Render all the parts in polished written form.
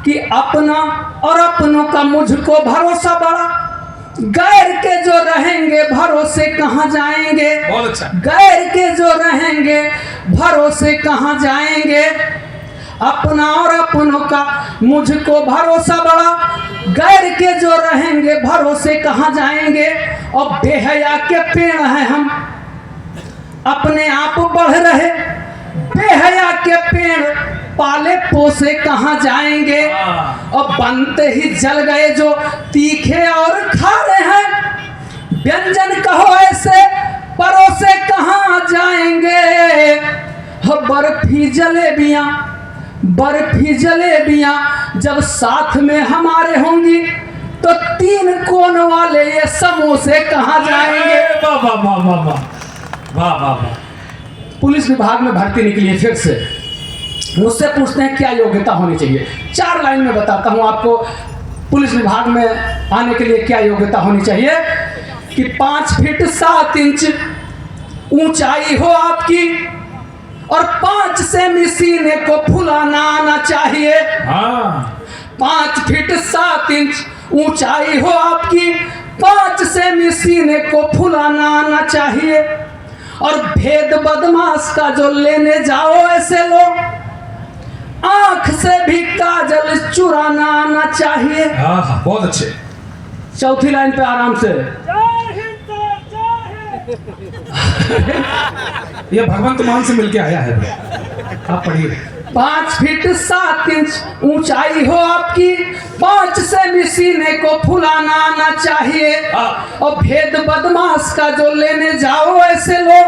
कि अपना और अपनों का मुझको भरोसा बड़ा, गैर के जो रहेंगे भरोसे कहाँ जाएंगे। बहुत अच्छा। गैर के जो रहेंगे भरोसे कहाँ जाएंगे। अपना और अपनों का मुझको भरोसा बड़ा, गैर के जो रहेंगे भरोसे कहाँ जाएंगे। और बेहया के पेड़ हैं हम, अपने आप बढ़ रहे, बेहया के पेड़ पाले पोसे कहाँ जाएंगे। और बनते ही जल गए जो तीखे और खारे हैं, व्यंजन कहो ऐसे परोसे कहाँ जाएंगे। हो बर्फी जलेबियां जब साथ में हमारे होंगी तो 3 कोन वाले ये समोसे कहाँ जाएंगे। वाह वाह वाह वाह वाह वाह वाह वाह। पुलिस विभाग में भर्ती निकली है फिर से, मुझसे पूछते हैं क्या योग्यता होनी चाहिए। 4 लाइन में बताता हूं आपको पुलिस विभाग में आने के लिए क्या योग्यता होनी चाहिए। कि 5 फीट 7 इंच ऊंचाई हो आपकी और 5 सेमी सीने को फुलाना आना चाहिए। 5 फीट 7 इंच ऊंचाई हो आपकी, 5 सेमी सीने को फुलाना आना चाहिए। और भेद बदमाश का जो लेने जाओ ऐसे लोग, आंख से भी काजल चुराना आना चाहिए। बहुत अच्छे। 4थी लाइन पे आराम से। ये भगवंत मान से मिलके आया है, आप पढ़िए। 5 फीट 7 इंच ऊंचाई हो आपकी, 5 सेमी सीने को फुलाना आना चाहिए। और भेद बदमाश का जो लेने जाओ ऐसे लोग,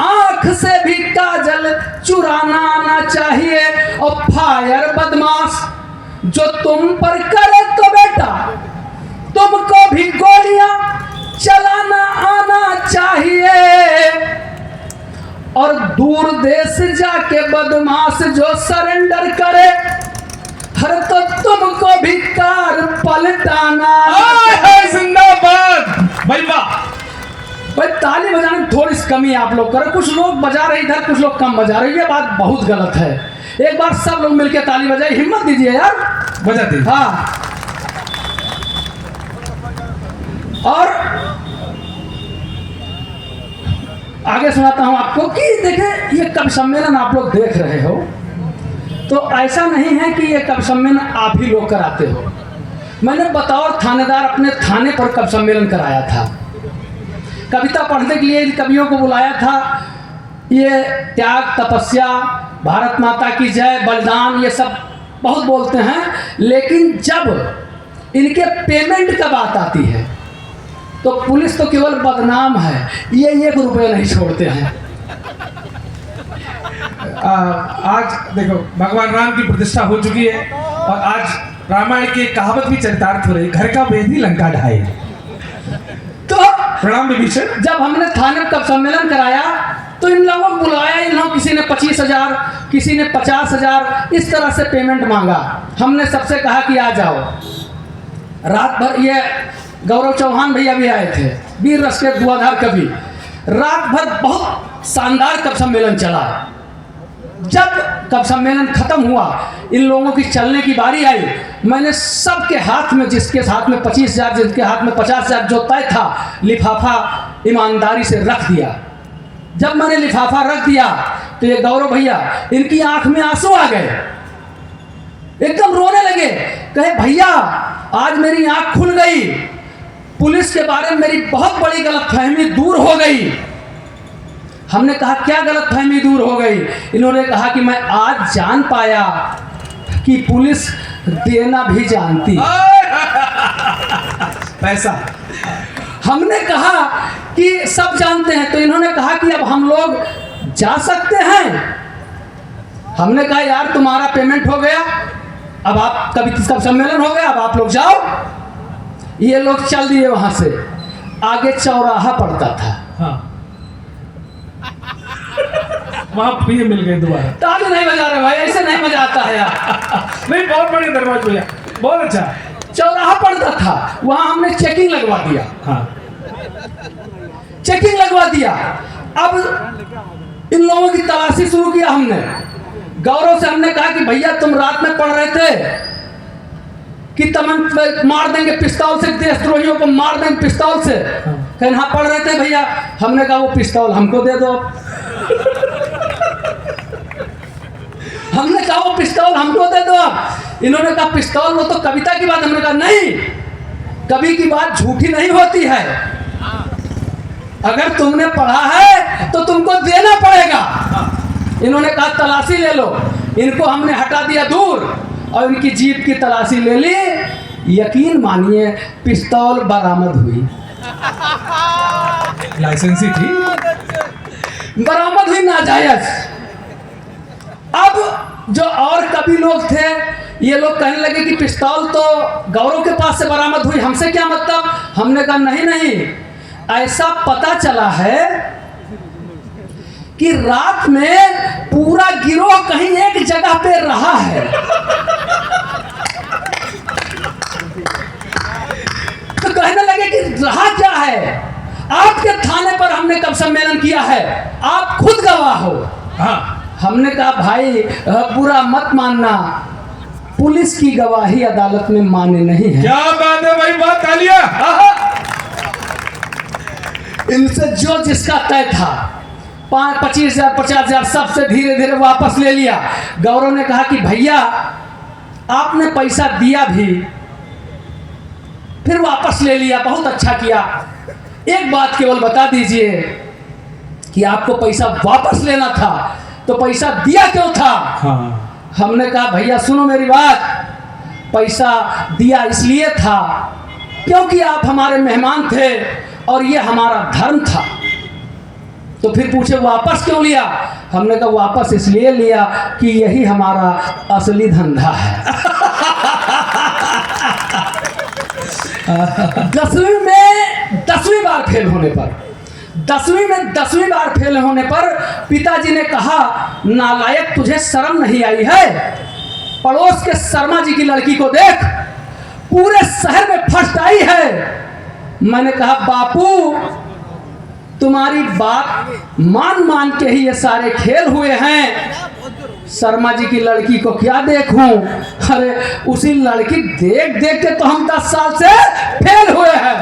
आंख से भी काजल चुराना आना चाहिए। और फायर बदमाश जो तुम पर करे तो बेटा तुमको भी गोलियां चलाना आना चाहिए। और दूर देश जाके बदमाश जो सरेंडर करे, हर तो तुमको भी कार पलटाना। जिंदाबाद भाई वाह। भाई ताली बजाने में थोड़ी सी कमी आप लोग करें, कुछ लोग बजा रहे इधर, कुछ लोग कम बजा रहे, ये बात बहुत गलत है। एक बार सब लोग मिलकर ताली बजाए, हिम्मत दीजिए यार, बजा दी। हाँ। और आगे सुनाता हूं आपको कि देखें ये कवि सम्मेलन आप लोग देख रहे हो तो ऐसा नहीं है कि ये कवि सम्मेलन आप ही लोग कराते हो। मैंने बतौर थानेदार अपने थाने पर कवि सम्मेलन कराया था, कविता पढ़ने के लिए कवियों को बुलाया था। ये त्याग, तपस्या, भारत माता की जय, बलिदान, ये सब बहुत बोलते हैं, लेकिन जब इनके पेमेंट का बात आती है तो पुलिस तो केवल बदनाम है, ये 1 रुपये नहीं छोड़ते हैं। आज देखो भगवान राम की प्रतिष्ठा हो चुकी है और आज रामायण की कहावत भी चरितार्थ हो रही है, घर का वेदी लंका ढाए। तो प्रणाम विभीषण। जब हमने थाने का सम्मेलन कराया तो इन लोगों को बुलाया, इन लोगों किसी ने 25,000, किसी ने 50,000, इस तरह से पेमेंट मांगा। हमने सबसे कहा कि आ जाओ। रात भर, ये गौरव चौहान भैया भी आए थे, वीर रस के दुआधार कवि, रात भर बहुत शानदार कवि सम्मेलन चला। जब कवि सम्मेलन खत्म हुआ, इन लोगों की चलने की बारी आई, मैंने सबके हाथ में, जिसके हाथ में 25,000, जिसके हाथ में 50,000 जो तय था, लिफाफा ईमानदारी से रख दिया। जब मैंने लिफाफा रख दिया तो ये गौरव भैया, इनकी आंख में आंसू आ गए, एकदम रोने लगे। कहे भैया आज मेरी आंख खुल गई, पुलिस के बारे में मेरी बहुत बड़ी गलतफहमी दूर हो गई। हमने कहा क्या गलतफहमी दूर हो गई? इन्होंने कहा कि मैं आज जान पाया कि पुलिस देना भी जानती पैसा। हमने कहा कि सब जानते हैं, तो इन्होंने कहा कि अब हम लोग जा सकते हैं। हमने कहा यार तुम्हारा पेमेंट हो गया, अब आप कभी सम्मेलन हो गया, अब आप लोग जाओ। ये लोग चल दिए वहां से। आगे चौराहा पड़ता था, हाँ। वहां फिर मिल गए दोबारा। ताली नहीं बजा रहे भाई, ऐसे नहीं मजा आता है यार। नहीं बहुत बढ़िया दरबार भैया, बहुत अच्छा। चौराहा पड़ता था, वहां हमने चेकिंग लगवा दिया, हाँ। चेकिंग लगवा दिया। अब इन लोगों की तलाशी शुरू किया हमने। गौरव से हमने कहा कि भैया तुम रात में पढ़ रहे थे, कि तमन मार देंगे पिस्तौल से, देशद्रोहियों को मार देंगे पिस्तौल से। कहीं हाँ पढ़ रहे थे भैया, हमने कहा वो पिस्तौल हमको दे दो। हमने कहा वो पिस्तौल हमको दे दो। इन्होंने कहा पिस्तौल वो तो कविता की बात। हमने कहा नहीं, कवि की बात झूठी नहीं होती है, अगर तुमने पढ़ा है तो तुमको देना पड़ेगा। इन्होंने कहा तलाशी ले लो। इनको हमने हटा दिया दूर और इनकी जीप की तलाशी ले ली। यकीन मानिए पिस्तौल बरामद हुई, लाइसेंसी थी, बरामद हुई नाजायज। अब जो और कवि लोग थे ये लोग कहने लगे कि पिस्तौल तो गौरव के पास से बरामद हुई, हमसे क्या मतलब। हमने कहा नहीं नहीं, ऐसा पता चला है कि रात में पूरा गिरोह कहीं एक जगह पे रहा है। तो कहने लगे कि रहा क्या है। आपके थाने पर हमने कब सम्मेलन किया है, आप खुद गवाह हो। हाँ हमने कहा भाई बुरा मत मानना, पुलिस की गवाही अदालत में मान्य नहीं है। क्या बात है भाई, बात तालियां। इनसे जो जिसका तय था 25,000 50,000 सबसे धीरे धीरे वापस ले लिया। गौरव ने कहा कि भैया आपने पैसा दिया भी फिर वापस ले लिया, बहुत अच्छा किया। एक बात केवल बता दीजिए कि आपको पैसा वापस लेना था तो पैसा दिया क्यों था। हाँ। हमने कहा भैया सुनो मेरी बात, पैसा दिया इसलिए था क्योंकि आप हमारे मेहमान थे और ये हमारा धर्म था। तो फिर पूछे वापस क्यों लिया। हमने कहा वापस इसलिए लिया कि यही हमारा असली धंधा है। 10वीं बार फेल होने पर, 10वीं बार फेल होने पर पिताजी ने कहा नालायक तुझे शर्म नहीं आई है, पड़ोस के शर्मा जी की लड़की को देख, पूरे शहर में फर्स्ट आई है। मैंने कहा बापू तुम्हारी बात मान मान के ही ये सारे खेल हुए हैं, शर्मा जी की लड़की को क्या देखूं। अरे उसी लड़की देख देख के तो हम 10 साल से फेल हुए हैं।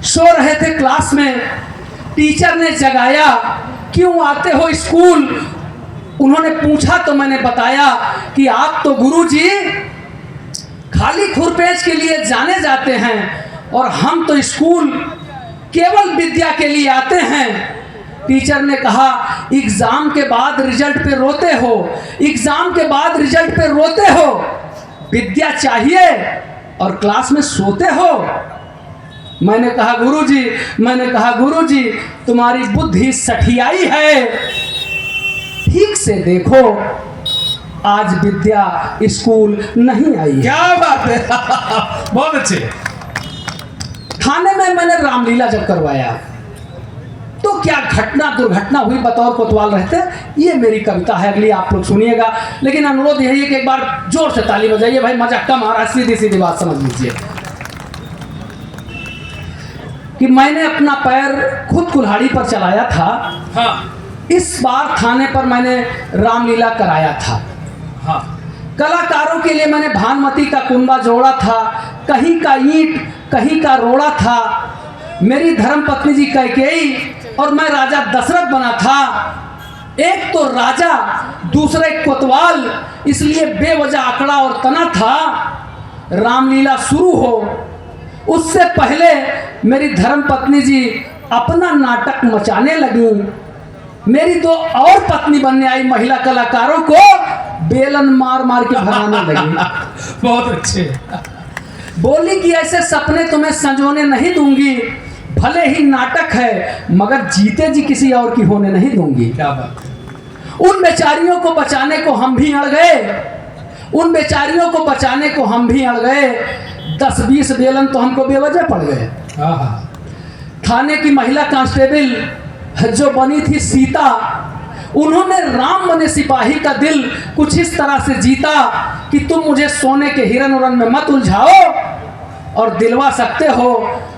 सो रहे थे क्लास में, टीचर ने जगाया, क्यों आते हो स्कूल। उन्होंने पूछा तो मैंने बताया कि आप तो गुरुजी खाली खुरपेच के लिए जाने जाते हैं और हम तो स्कूल केवल विद्या के लिए आते हैं। टीचर ने कहा एग्जाम के बाद रिजल्ट पे रोते हो, एग्जाम के बाद रिजल्ट पे रोते हो, विद्या चाहिए और क्लास में सोते हो। मैंने कहा गुरुजी तुम्हारी बुद्धि सठियाई है, ठीक से देखो आज विद्या स्कूल नहीं आई। क्या बात है। बहुत अच्छे। थाने में मैंने रामलीला जब करवाया तो क्या घटना दुर्घटना हुई बतौर कोतवाल रहते, ये मेरी कविता है, अगली आप लोग सुनिएगा। लेकिन अनुरोध यही है कि एक बार जोर से ताली बजाइए भाई, मजा कम आ रहा है, सीधी सीधी बात समझ लीजिए कि मैंने अपना पैर खुद कुल्हाड़ी पर चलाया था। हाँ इस बार थाने पर मैंने रामलीला कराया था। हाँ। कलाकारों के लिए मैंने भानुमति का कुंबा जोड़ा था, कहीं का ईंट कहीं का रोड़ा था। मेरी धर्मपत्नी जी कैकेयी और मैं राजा दशरथ बना था। एक तो राजा दूसरे कोतवाल, इसलिए बेवजह आंकड़ा और तना था। रामलीला शुरू हो उससे पहले मेरी धर्मपत्नी जी अपना नाटक मचाने लगी। मेरी 2 और पत्नी बनने आई महिला कलाकारों को बेलन मार मार के भगाने लगी। बहुत अच्छे। बोली कि ऐसे सपने तुम्हें संजोने नहीं दूंगी, भले ही नाटक है मगर जीते जी किसी और की होने नहीं दूंगी। क्या बात है। उन बेचारियों को बचाने को हम भी अड़ गए, उन बेचारियों को बचाने को हम भी अड़ गए। 10-20 बेलन तो हमको बेवजह पड़ गए। थाने की महिला कांस्टेबल जो बनी थी सीता, उन्होंने राम बने सिपाही का दिल कुछ इस तरह से जीता कि तुम मुझे सोने के हिरन उरन में मत उलझाओ, और दिलवा सकते हो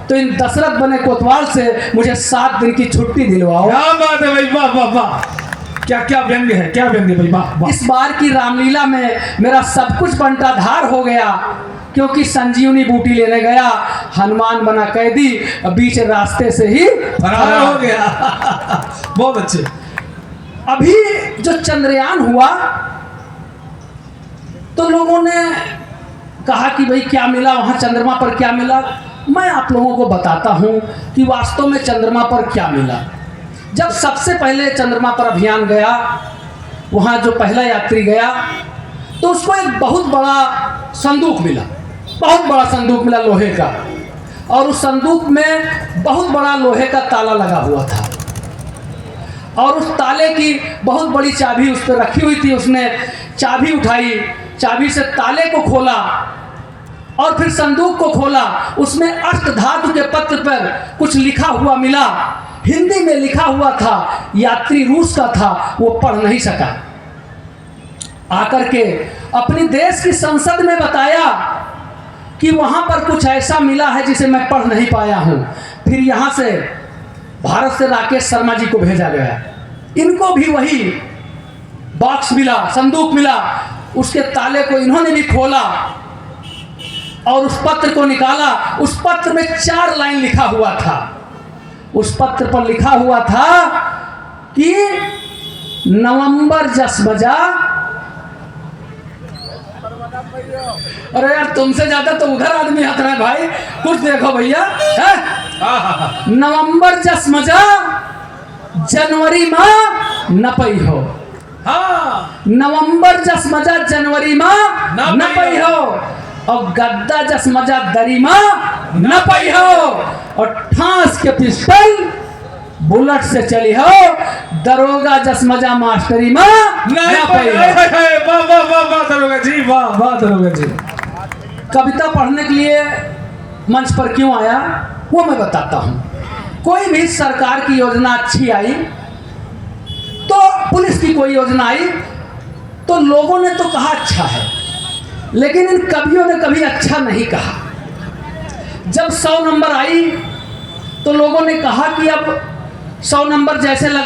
तो इन दशरथ बने कोतवाल से मुझे 7 दिन की छुट्टी दिलवाओ। क्या बात है भाई, वाह वाह वाह। क्या क्या व्यंग्य है, क्या व्यंग्य भाई, वाह वाह। इस बार की रामलीला में मेरा सब कुछ बंटाधार हो गया, क्योंकि संजीवनी बूटी लेने गया, हनुमान बना कैदी, बीच रास्ते से ही फरार हो गया। बहुत अच्छे। अभी जो चंद्रयान हुआ तो लोगों ने कहा कि भाई क्या मिला वहाँ, चंद्रमा पर क्या मिला। मैं आप लोगों को बताता हूँ कि वास्तव में चंद्रमा पर क्या मिला। जब सबसे पहले चंद्रमा पर अभियान गया, वहाँ जो पहला यात्री गया तो उसको एक बहुत बड़ा संदूक मिला, बहुत बड़ा संदूक मिला लोहे का, और उस संदूक में बहुत बड़ा लोहे का ताला लगा हुआ था, और उस ताले की बहुत बड़ी चाबी उस पर रखी हुई थी। उसने चाबी उठाई, चाबी से ताले को खोला और फिर संदूक को खोला। उसमें अष्टधातु के पत्र पर कुछ लिखा हुआ मिला, हिंदी में लिखा हुआ था, यात्री रूस का था, वो पढ़ नहीं सका। आकर के अपनी देश की संसद में बताया कि वहाँ पर कुछ ऐसा मिला है जिसे मैं पढ़ नहीं पाया हूँ। फिर यहाँ से भारत से राकेश शर्मा जी को भेजा गया, इनको भी वही बॉक्स मिला, संदूक मिला, उसके ताले को इन्होंने भी खोला और उस पत्र को निकाला। उस पत्र में 4 लाइन लिखा हुआ था। उस पत्र पर लिखा हुआ था कि नवंबर जसमजा, अरे यार तुमसे ज्यादा तो उधर आदमी हंस रहे हैं भाई, कुछ देखो भैया, है नवंबर जसमजा जनवरी माह नपई हो। हाँ, नवंबर जसमजा जनवरी माह नपई हो, और गद्दा जसमजा दरी माह नपई हो, और ठांस के पिस्टल बुलेट से चली हो, दरोगा जसमजा मास्टरी माँ नपई हो। वाह वाह वाह वाह दरोगा जी, वाह वाह दरोगा जी। कविता पढ़ने के लिए मंच पर क्यों आया वो मैं बताता हूँ। कोई भी सरकार की योजना अच्छी आई, तो पुलिस की कोई योजना आई तो लोगों ने तो कहा अच्छा है, लेकिन इन कवियों ने कभी अच्छा नहीं कहा। जब 100 नंबर आई तो लोगों ने कहा कि अब 100 नंबर जैसे लग